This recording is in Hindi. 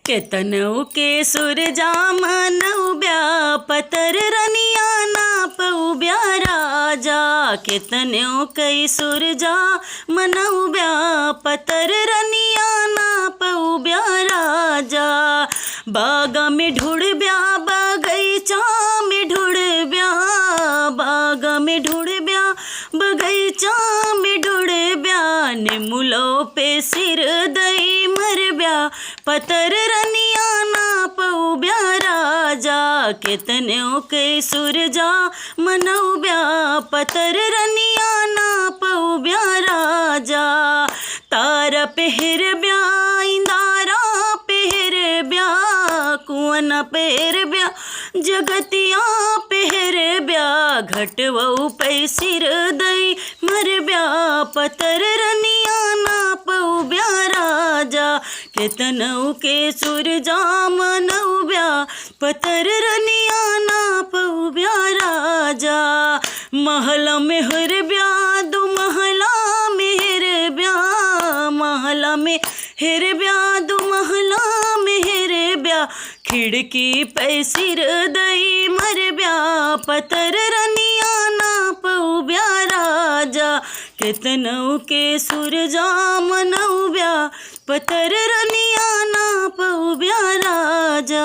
केतनऊ के सुरजा मनऊब्या पतर रनिया नाप उब्या राजा। केतनऊ कई सुरजा मनऊब्या पतर रनिया नाप उब्या राजा। बाग में ढूढ़ब्या बगीचा में ढूढ़ब्या, बाग में ढूढ़ब्या बगीचा में ढूढ़ब्या। निमुलो पे सिर दई मरब्या पतर रनिया नाप उब्या राजा। केतनऊ के सुरजा मनऊब्या पतर रनिया नाप उब्या राजा। तार पहरब्या इंदारा पहरब्या, कुवन पहरब्या जगतिया पहरब्या। घटवऊ पे सिर दई मरब्या पतर रनिया नाप उब्या राजा। केतनऊ के सुरजा मनऊब्या पतर रनिया नाप उब्या राजा। महल में हरब्या दो महला में हरब्या, महला में हरब्या दो महला में हरब्या। खिड़की पे सिर दई मरब्या पतर रनिया नाप उब्या राजा। केतनऊ के सुरजा मनऊब्या पतर रनिया नाप उब्या राजा।